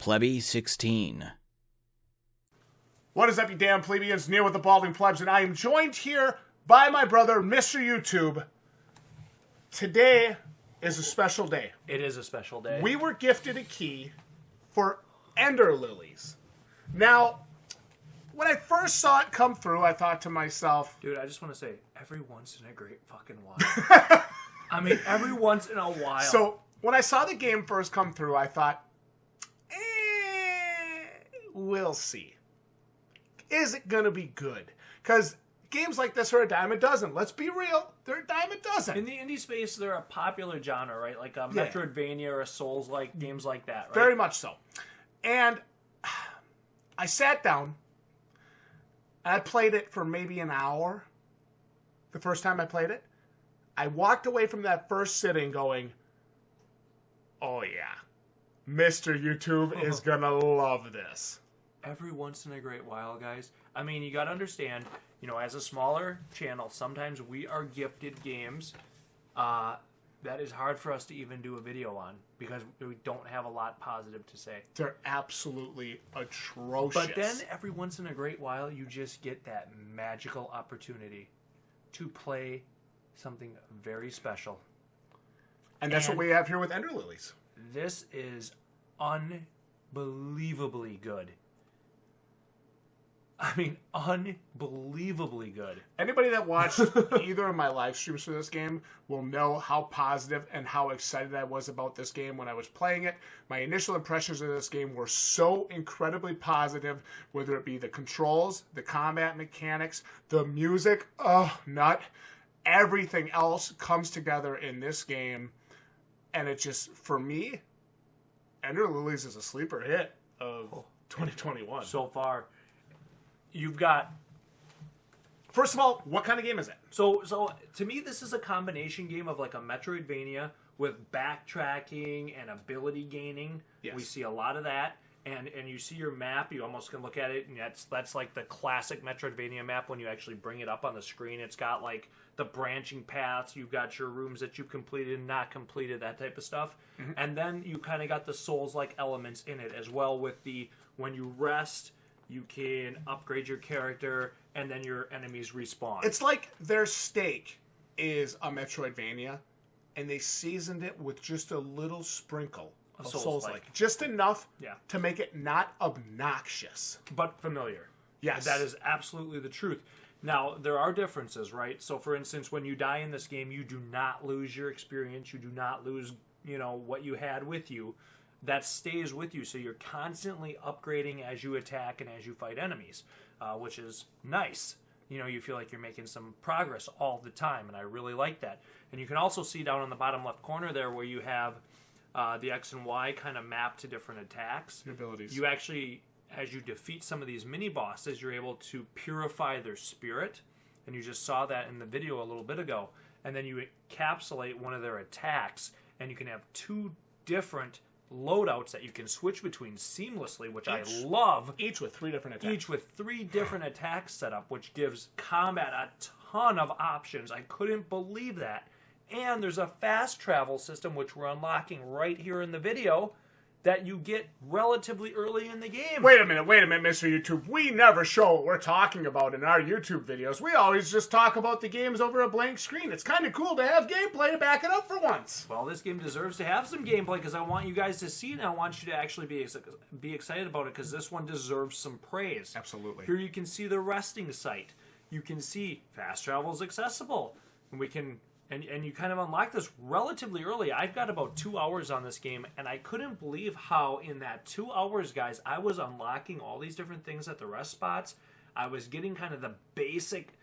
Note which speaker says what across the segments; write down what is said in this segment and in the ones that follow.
Speaker 1: Plebby16.
Speaker 2: What is up, you damn plebeians? Neil with the Balding Plebs, and I am joined here by my brother, Mr. YouTube. Today is a special day.
Speaker 3: It is a special day.
Speaker 2: We were gifted a key for Ender Lilies. Now, when I first saw it come through, I thought to myself...
Speaker 3: Dude, I just want to say, every once in a great fucking while. I mean, every once in a while.
Speaker 2: So, when I saw the game first come through, I thought, we'll see. Is it going to be good? Because games like this are a dime a dozen. Let's be real. They're a dime a dozen.
Speaker 3: In the indie space, they're a popular genre, right? Like a Metroidvania or a Souls-like, games like that, right?
Speaker 2: Very much so. And I sat down. I played it for maybe an hour. The first time I played it. I walked away from that first sitting going, oh yeah, Mr. YouTube is going to love this.
Speaker 3: Every once in a great while, guys. I mean, you got to understand, you know, as a smaller channel, sometimes we are gifted games that is hard for us to even do a video on because we don't have a lot positive to say.
Speaker 2: They're absolutely atrocious.
Speaker 3: But then every once in a great while, you just get that magical opportunity to play something very special.
Speaker 2: And that's what we have here with Ender Lilies.
Speaker 3: This is unbelievably good. I mean, unbelievably good.
Speaker 2: Anybody that watched either of my live streams for this game will know how positive and how excited I was about this game when I was playing it. My initial impressions of this game were so incredibly positive, whether it be the controls, the combat mechanics, the music, everything else comes together in this game. And it just, for me, Ender Lilies is a sleeper hit of 2021.
Speaker 3: So far. You've got...
Speaker 2: First of all, what kind of game is it?
Speaker 3: So to me, this is a combination game of like a Metroidvania with backtracking and ability gaining.
Speaker 2: Yes.
Speaker 3: We see a lot of that. And you see your map, you almost can look at it, and that's like the classic Metroidvania map when you actually bring it up on the screen. It's got like the branching paths, you've got your rooms that you've completed and not completed, that type of stuff. Mm-hmm. And then you kind of got the Souls-like elements in it as well with the, when you rest... You can upgrade your character, and then your enemies respawn.
Speaker 2: It's like their steak is a Metroidvania, and they seasoned it with just a little sprinkle of Souls-like. Just enough to make it not obnoxious.
Speaker 3: But familiar.
Speaker 2: Yes.
Speaker 3: That is absolutely the truth. Now, there are differences, right? So, for instance, when you die in this game, you do not lose your experience. You do not lose, what you had with you. That stays with you, so you're constantly upgrading as you attack and as you fight enemies, which is nice. You feel like you're making some progress all the time, and I really like that. And you can also see down in the bottom left corner there where you have the X and Y kind of mapped to different attacks.
Speaker 2: Your abilities.
Speaker 3: You actually, as you defeat some of these mini-bosses, you're able to purify their spirit, and you just saw that in the video a little bit ago. And then you encapsulate one of their attacks, and you can have two different loadouts that you can switch between seamlessly, which I love.
Speaker 2: Each with 3 different attacks.
Speaker 3: Each with 3 different attacks set up, which gives combat a ton of options. I couldn't believe that. And there's a fast travel system, which we're unlocking right here in the video, that you get relatively early in the game.
Speaker 2: Wait a minute, Mr. YouTube. We never show what we're talking about in our YouTube videos. We always just talk about the games over a blank screen. It's kind of cool to have gameplay to back it up for once.
Speaker 3: Well, this game deserves to have some gameplay because I want you guys to see it, and I want you to actually be excited about it because this one deserves some praise.
Speaker 2: Absolutely.
Speaker 3: Here you can see the resting site. You can see fast travel is accessible. And we can... And you kind of unlock this relatively early. I've got about 2 hours on this game, and I couldn't believe how in that 2 hours, guys, I was unlocking all these different things at the rest spots. I was getting kind of the basic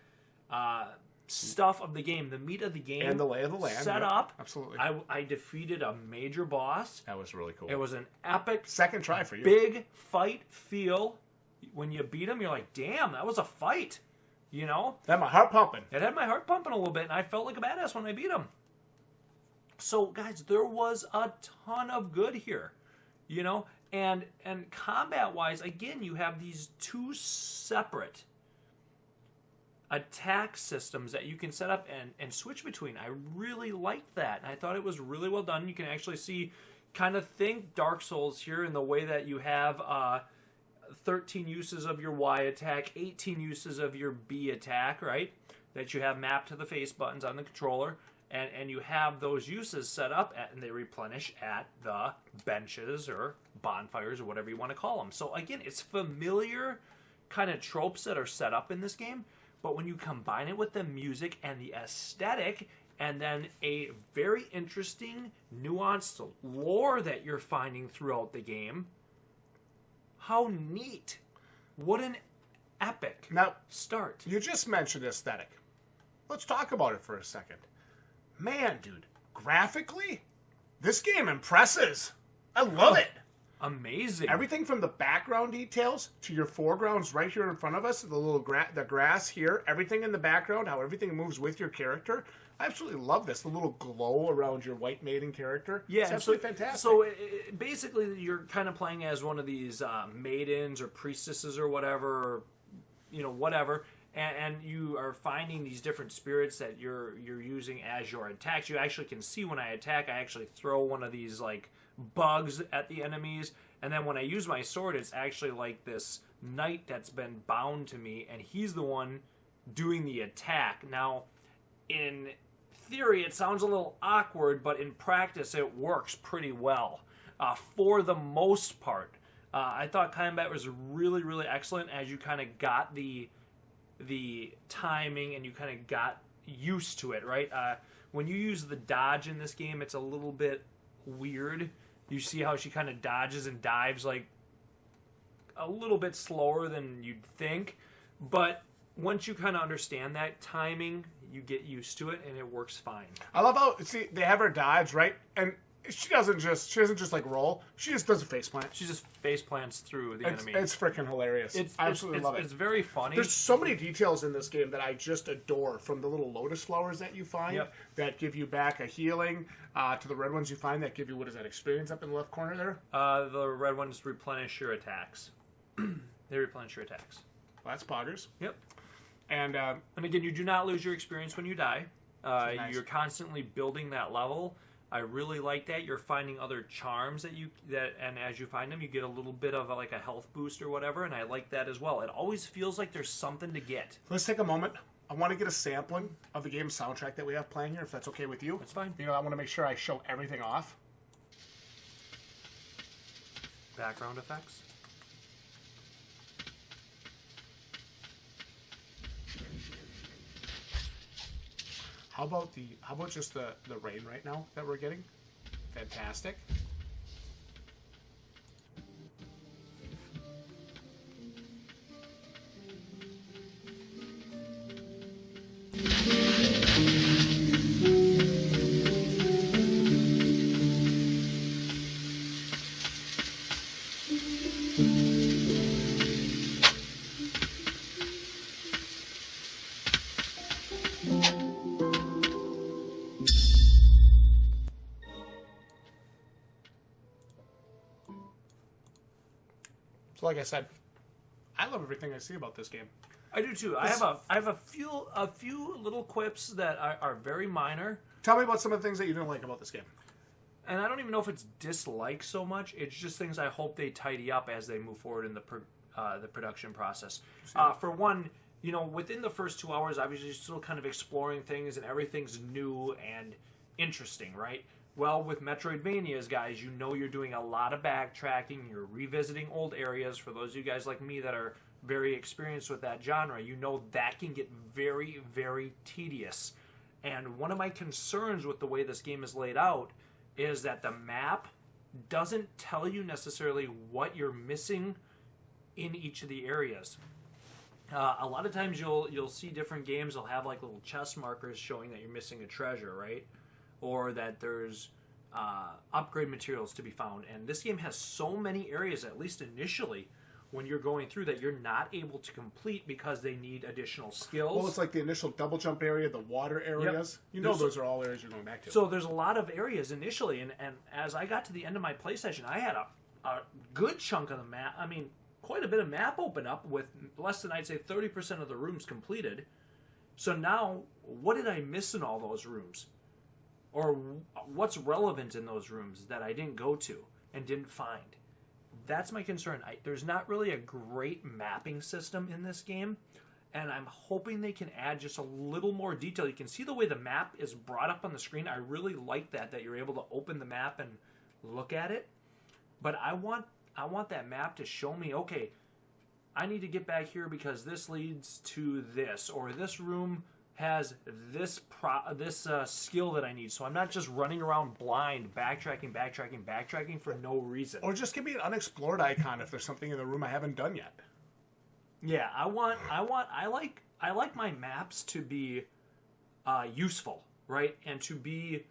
Speaker 3: stuff of the game, the meat of the game.
Speaker 2: And the lay of the land.
Speaker 3: Set up.
Speaker 2: Absolutely.
Speaker 3: I defeated a major boss.
Speaker 2: That was really cool.
Speaker 3: It was an epic...
Speaker 2: Second try for you.
Speaker 3: Big fight feel. When you beat him, you're like, damn, that was a fight. That
Speaker 2: had my heart pumping.
Speaker 3: It had my heart pumping a little bit, and I felt like a badass when I beat him. So, guys, there was a ton of good here, and combat-wise, again, you have these 2 separate attack systems that you can set up and switch between. I really liked that, and I thought it was really well done. You can actually see, kind of think Dark Souls here in the way that you have 13 uses of your Y attack, 18 uses of your B attack, right? That you have mapped to the face buttons on the controller, and you have those uses set up, and they replenish at the benches or bonfires or whatever you want to call them. So again, it's familiar kind of tropes that are set up in this game, but when you combine it with the music and the aesthetic, and then a very interesting, nuanced lore that you're finding throughout the game, how neat. What an epic start.
Speaker 2: You just mentioned aesthetic. Let's talk about it for a second. Man, dude, graphically, this game impresses. I love it.
Speaker 3: Amazing.
Speaker 2: Everything from the background details to your foregrounds right here in front of us, the little the grass here, everything in the background, how everything moves with your character. I absolutely love this. The little glow around your white maiden character.
Speaker 3: Yeah,
Speaker 2: it's absolutely fantastic.
Speaker 3: So basically, you're kind of playing as one of these maidens or priestesses or whatever, whatever. And you are finding these different spirits that you're using as your attacks. You actually can see when I attack, I actually throw one of these like bugs at the enemies, and then when I use my sword, it's actually like this knight that's been bound to me, and he's the one doing the attack. Now, in theory, it sounds a little awkward, but in practice, it works pretty well for the most part. I thought combat was really, really excellent as you kind of got the timing and you kind of got used to it, right? When you use the dodge in this game, it's a little bit weird. You see how she kind of dodges and dives like a little bit slower than you'd think, but once you kind of understand that timing, you get used to it and it works fine.
Speaker 2: I love how they have her dodge, right? And she doesn't just like roll. She just does a face plant.
Speaker 3: She just face plants through the enemy.
Speaker 2: It's freaking hilarious. I absolutely love it.
Speaker 3: It's very funny.
Speaker 2: There's so many details in this game that I just adore. From the little lotus flowers that you find that give you back a healing, to the red ones you find that give you, what is that, experience up in the left corner there?
Speaker 3: The red ones replenish your attacks. They replenish your attacks.
Speaker 2: Well, that's poggers.
Speaker 3: Yep.
Speaker 2: And
Speaker 3: again, you do not lose your experience when you die.
Speaker 2: Nice.
Speaker 3: You're constantly building that level. I really like that. You're finding other charms and as you find them, you get a little bit of a health boost or whatever, and I like that as well. It always feels like there's something to get.
Speaker 2: Let's take a moment. I want to get a sampling of the game's soundtrack that we have playing here, if that's okay with you.
Speaker 3: That's fine.
Speaker 2: I want to make sure I show everything off.
Speaker 3: Background effects.
Speaker 2: How about just the rain right now that we're getting? Fantastic. So like I said, I love everything I see about this game.
Speaker 3: I do too. I have a few little quips that are very minor.
Speaker 2: Tell me about some of the things that you didn't like about this game.
Speaker 3: And I don't even know if it's dislike so much. It's just things I hope they tidy up as they move forward in the production process. For one, within the first 2 hours, obviously you're still kind of exploring things and everything's new and interesting, right? Well, with Metroidvanias, guys, you're doing a lot of backtracking. You're revisiting old areas. For those of you guys like me that are very experienced with that genre, that can get very, very tedious. And one of my concerns with the way this game is laid out is that the map doesn't tell you necessarily what you're missing in each of the areas. A lot of times you'll see different games, they'll have like little chest markers showing that you're missing a treasure, right? Or that there's upgrade materials to be found. And this game has so many areas, at least initially, when you're going through, that you're not able to complete because they need additional skills.
Speaker 2: Well, it's like the initial double jump area, the water areas.
Speaker 3: Yep.
Speaker 2: Those are all areas you're going back to.
Speaker 3: So there's a lot of areas initially, and as I got to the end of my play session, I had a good chunk of the map, quite a bit of map open up with less than, I'd say, 30% of the rooms completed. So now, what did I miss in all those rooms? Or what's relevant in those rooms that I didn't go to and didn't find? That's my concern. There's not really a great mapping system in this game, and I'm hoping they can add just a little more detail. You can see the way the map is brought up on the screen. I really like that you're able to open the map and look at it. But I want that map to show me, okay, I need to get back here because this leads to this, or this room has this skill that I need. So I'm not just running around blind, backtracking for no reason.
Speaker 2: Or just give me an unexplored icon if there's something in the room I haven't done yet.
Speaker 3: Yeah, I like my maps to be useful, right? And to be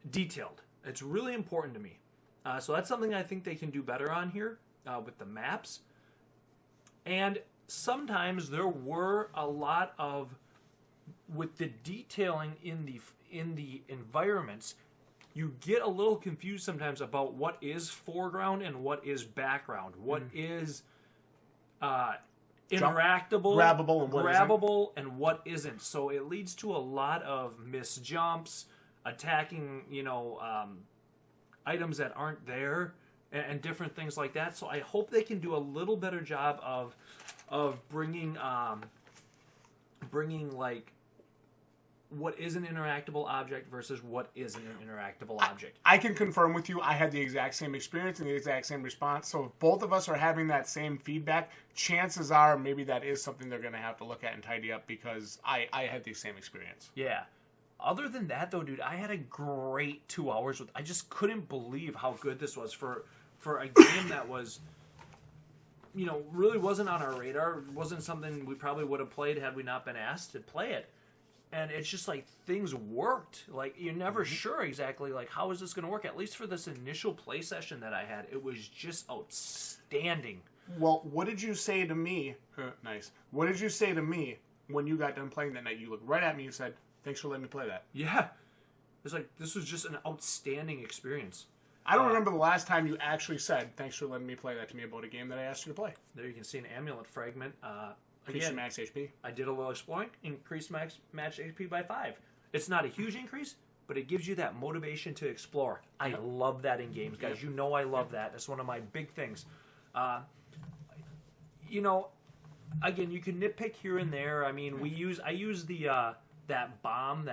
Speaker 3: detailed. It's really important to me. So that's something I think they can do better on here with the maps. And sometimes there were a lot of, with the detailing in the environments, you get a little confused sometimes about what is foreground and what is background, what is interactable, grabbable, and what isn't. So it leads to a lot of missed jumps, attacking, items that aren't there, and different things like that. So I hope they can do a little better job of bringing like what is an interactable object versus what isn't an interactable object.
Speaker 2: I can confirm with you, I had the exact same experience and the exact same response. So if both of us are having that same feedback, chances are maybe that is something they're going to have to look at and tidy up, because I had the same experience.
Speaker 3: Yeah. Other than that, though, dude, I had a great 2 hours with. I just couldn't believe how good this was for a game that was, really wasn't on our radar. It wasn't something we probably would have played had we not been asked to play it. And it's just like things worked. Like, you're never sure exactly, like, how is this going to work? At least for this initial play session that I had, it was just outstanding.
Speaker 2: Well, what did you say to me? Nice. What did you say to me when you got done playing that night? You looked right at me and said, "Thanks for letting me play that."
Speaker 3: Yeah. It's like, this was just an outstanding experience.
Speaker 2: I don't remember the last time you actually said, "Thanks for letting me play that" to me about a game that I asked you to play.
Speaker 3: There you can see an amulet fragment.
Speaker 2: Increase your max HP.
Speaker 3: I did a little exploring. Increased max HP by 5. It's not a huge increase, but it gives you that motivation to explore. I love that in games, guys. You know I love that. That's one of my big things. Again, you can nitpick here and there. I mean, I use the that bomb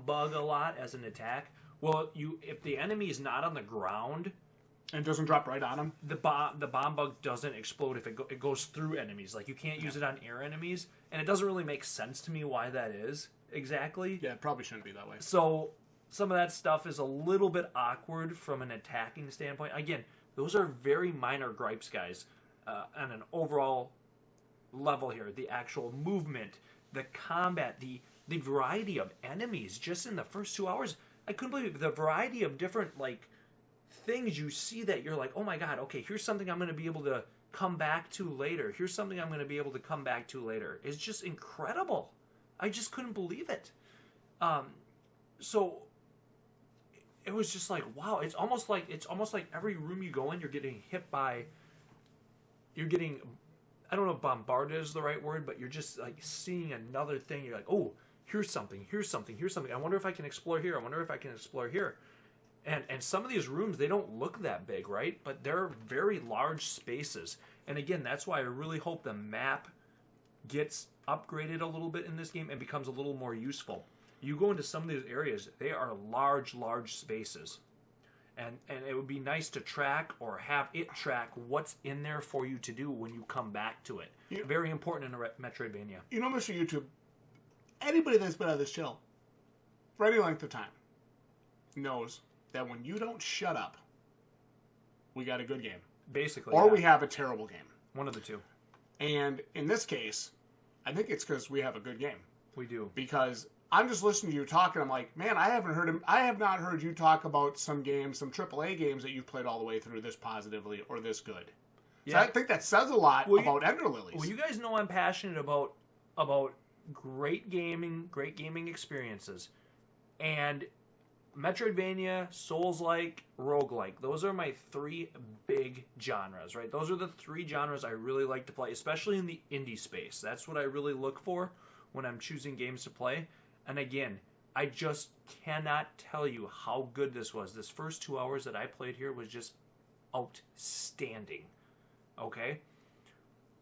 Speaker 3: bug a lot as an attack. Well, if the enemy is not on the ground,
Speaker 2: and it doesn't drop right on them,
Speaker 3: the bomb bug doesn't explode if it goes through enemies. Like, you can't use it on air enemies, and it doesn't really make sense to me why that is exactly.
Speaker 2: Yeah, it probably shouldn't be that way.
Speaker 3: So some of that stuff is a little bit awkward from an attacking standpoint. Again, those are very minor gripes, guys, on an overall level here. The actual movement, the combat, the variety of enemies just in the first 2 hours. I couldn't believe the variety of different, like, things you see that you're like, oh my god, okay, here's something I'm going to be able to come back to later. Here's something I'm going to be able to come back to later. It's just incredible. I just couldn't believe it. So it was just like, wow, it's almost like every room you go in, you're getting hit by, I don't know if bombarded is the right word, but you're just like seeing another thing. You're like, oh, here's something. I wonder if I can explore here. And some of these rooms, they don't look that big, right? But they're very large spaces. And again, that's why I really hope the map gets upgraded a little bit in this game and becomes a little more useful. You go into some of these areas, they are large spaces. And it would be nice to track or have it track what's in there for you to do when you come back to it. Very important in a Metroidvania.
Speaker 2: Mr. YouTube, anybody that's been on this channel for any length of time knows that when you don't shut up, we got a good game.
Speaker 3: Basically.
Speaker 2: Or we have a terrible game.
Speaker 3: One of the two.
Speaker 2: And in this case, I think it's because we have a good game.
Speaker 3: We do. Because
Speaker 2: I'm just listening to you talk, and I'm like, man, I have not heard you talk about some games, some AAA games that you've played all the way through this positively or this good. Yeah. So I think that says a lot about Ender Lilies.
Speaker 3: Well, you guys know I'm passionate about great gaming experiences. And Metroidvania, Souls-like, roguelike. Those are my 3 big genres, right? Those are the 3 genres I really like to play, especially in the indie space. That's what I really look for when I'm choosing games to play. And again, I just cannot tell you how good this was. This first 2 hours that I played here was just outstanding. Okay?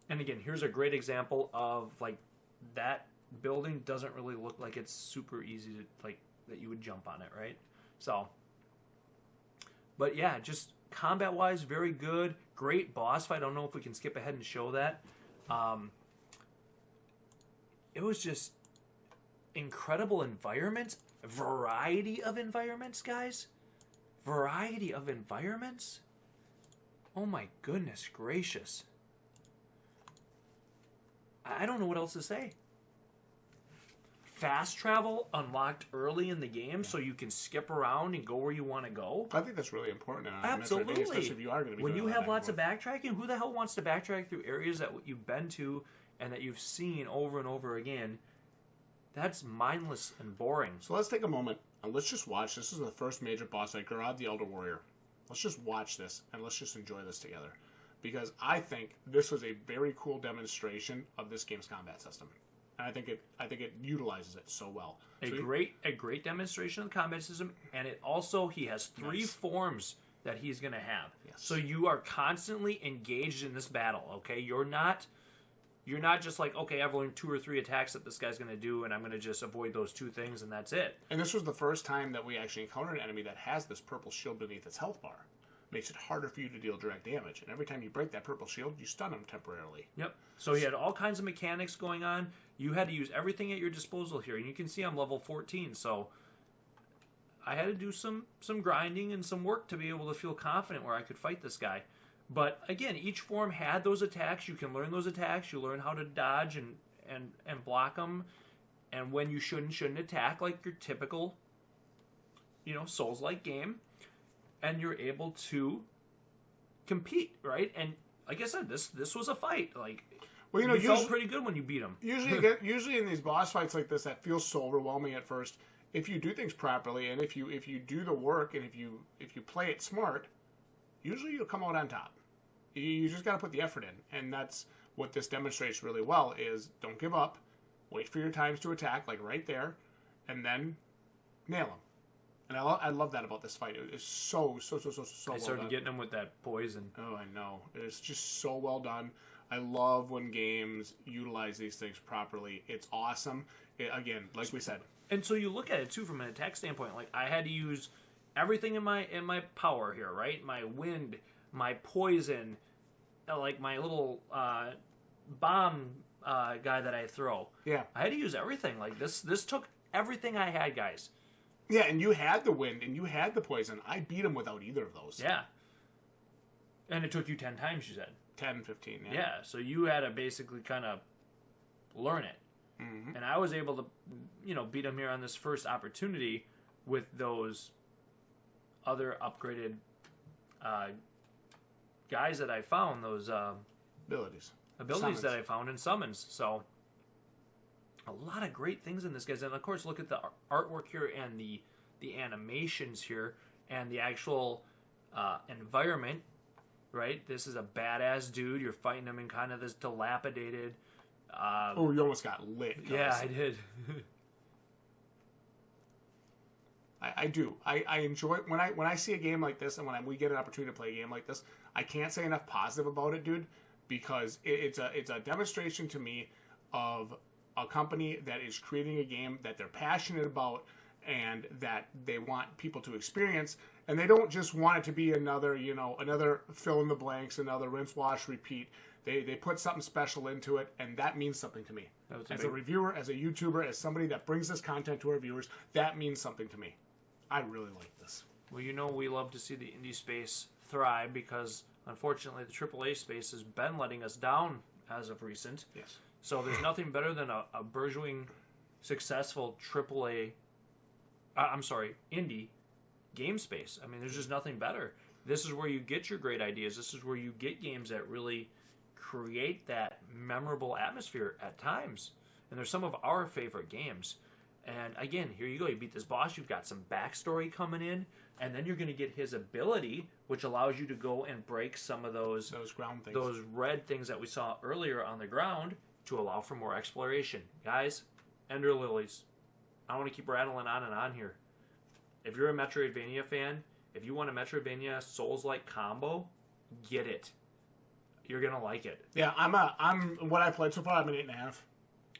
Speaker 3: And again, here's a great example of, like, that building doesn't really look like it's super easy to, like, that you would jump on it, right? So, but yeah, just combat-wise, very good. Great boss fight. I don't know if we can skip ahead and show that. It was just incredible environments. Variety of environments, guys. Variety of environments. Oh my goodness gracious. I don't know what else to say. Fast travel unlocked early in the game, so you can skip around and go where you want to go.
Speaker 2: I think that's really important in a
Speaker 3: Absolutely.
Speaker 2: Metroidvania, especially if you are going to be
Speaker 3: when
Speaker 2: doing
Speaker 3: you have
Speaker 2: that
Speaker 3: lots of backtracking, who the hell wants to backtrack through areas that you've been to and that you've seen over and over again? That's mindless and boring.
Speaker 2: So let's take a moment and let's just watch. This is the first major boss fight, Garad the Elder Warrior. Let's just watch this and let's just enjoy this together. Because I think this was a very cool demonstration of this game's combat system. And I think it utilizes it so well.
Speaker 3: A great demonstration of the combat system, and it also, he has three forms that he's going to have.
Speaker 2: Yes.
Speaker 3: So you are constantly engaged in this battle, okay? You're not just like, okay, I've learned 2 or 3 attacks that this guy's going to do, and I'm going to just avoid those 2 things, and that's it.
Speaker 2: And this was the first time that we actually encountered an enemy that has this purple shield beneath its health bar. Makes it harder for you to deal direct damage. And every time you break that purple shield, you stun him temporarily.
Speaker 3: Yep. So he had all kinds of mechanics going on. You had to use everything at your disposal here. And you can see I'm level 14, so I had to do some grinding and some work to be able to feel confident where I could fight this guy. But again, each form had those attacks. You can learn those attacks. You learn how to dodge and block them. And when you shouldn't attack like your typical, Souls-like game. And you're able to compete, right? And like I said, this was a fight. Like, well, you felt pretty good when you beat him.
Speaker 2: Usually in these boss fights like this, that feels so overwhelming at first. If you do things properly, and if you do the work, and if you play it smart, usually you'll come out on top. You just got to put the effort in, and that's what this demonstrates really well. Is don't give up, wait for your times to attack, like right there, and then nail them. And I love that about this fight. It's so
Speaker 3: I started getting him with that poison.
Speaker 2: Oh, I know. It's just so well done. I love when games utilize these things properly. It's awesome. Again, like we said.
Speaker 3: And so you look at it, too, from an attack standpoint. Like, I had to use everything in my power here, right? My wind, my poison, like my little bomb guy that I throw.
Speaker 2: Yeah.
Speaker 3: I had to use everything. Like, this took everything I had, guys.
Speaker 2: Yeah, and you had the wind, and you had the poison. I beat him without either of those.
Speaker 3: Yeah. And it took you 10 times, you said.
Speaker 2: 10, 15, yeah.
Speaker 3: Yeah, so you had to basically kind of learn it.
Speaker 2: Mm-hmm.
Speaker 3: And I was able to, beat him here on this first opportunity with those other upgraded guys that I found, those
Speaker 2: abilities
Speaker 3: summons. That I found in summons. So a lot of great things in this, guys. And of course, look at the artwork here and the animations here and the actual environment, right? This is a badass dude. You're fighting him in kind of this dilapidated...
Speaker 2: you almost got lit. Guys.
Speaker 3: Yeah, I did.
Speaker 2: I do. I enjoy it. When I see a game like this and when we get an opportunity to play a game like this, I can't say enough positive about it, dude, because it's a demonstration to me of a company that is creating a game that they're passionate about and that they want people to experience, and they don't just want it to be another fill in the blanks, another rinse, wash, repeat. They put something special into it, and that means something to me. As a reviewer, as a YouTuber, as somebody that brings this content to our viewers, that means something to me. I really like this.
Speaker 3: Well, we love to see the indie space thrive because, unfortunately, the AAA space has been letting us down as of recent.
Speaker 2: Yes.
Speaker 3: So there's nothing better than a burgeoning, successful indie game space. I mean, there's just nothing better. This is where you get your great ideas. This is where you get games that really create that memorable atmosphere at times. And they're some of our favorite games. And again, here you go. You beat this boss. You've got some backstory coming in. And then you're going to get his ability, which allows you to go and break some of those
Speaker 2: ground things.
Speaker 3: Those red things that we saw earlier on the ground to allow for more exploration. Guys, Ender Lilies. I want to keep rattling on and on here. If you're a Metroidvania fan, if you want a Metroidvania Souls-like combo, get it. You're gonna like it.
Speaker 2: Yeah, I'm what I played so far, I'm an 8.5.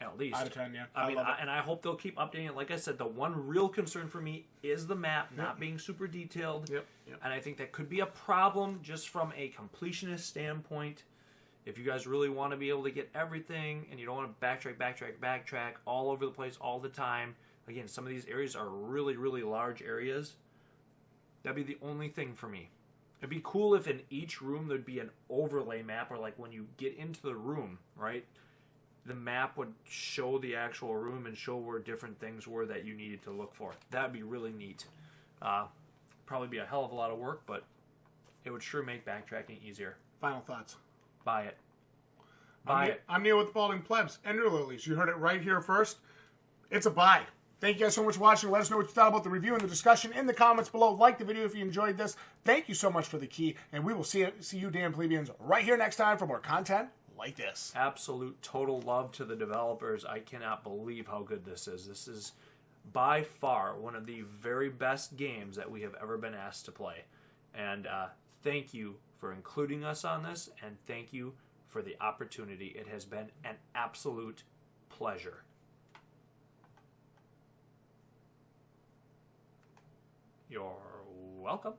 Speaker 3: At least.
Speaker 2: Out of 10, yeah.
Speaker 3: I mean, and I hope they'll keep updating it. Like I said, the one real concern for me is the map not being super detailed.
Speaker 2: Yep.
Speaker 3: And I think that could be a problem just from a completionist standpoint. If you guys really want to be able to get everything and you don't want to backtrack all over the place all the time. Again, some of these areas are really, really large areas. That'd be the only thing for me. It'd be cool if in each room there'd be an overlay map, or like when you get into the room, right? The map would show the actual room and show where different things were that you needed to look for. That would be really neat. Probably be a hell of a lot of work, but it would sure make backtracking easier.
Speaker 2: Final thoughts.
Speaker 3: Buy it. Buy it.
Speaker 2: I'm Neil with the Balding Plebs and your Lilies. You heard it right here first. It's a buy. Thank you guys so much for watching. Let us know what you thought about the review and the discussion in the comments below. Like the video if you enjoyed this. Thank you so much for the key, and we will see you damn plebeians right here next time for more content like this.
Speaker 3: Absolute total love to the developers. I cannot believe how good this is. This is by far one of the very best games that we have ever been asked to play. And thank you for including us on this, and thank you for the opportunity. It has been an absolute pleasure. You're welcome.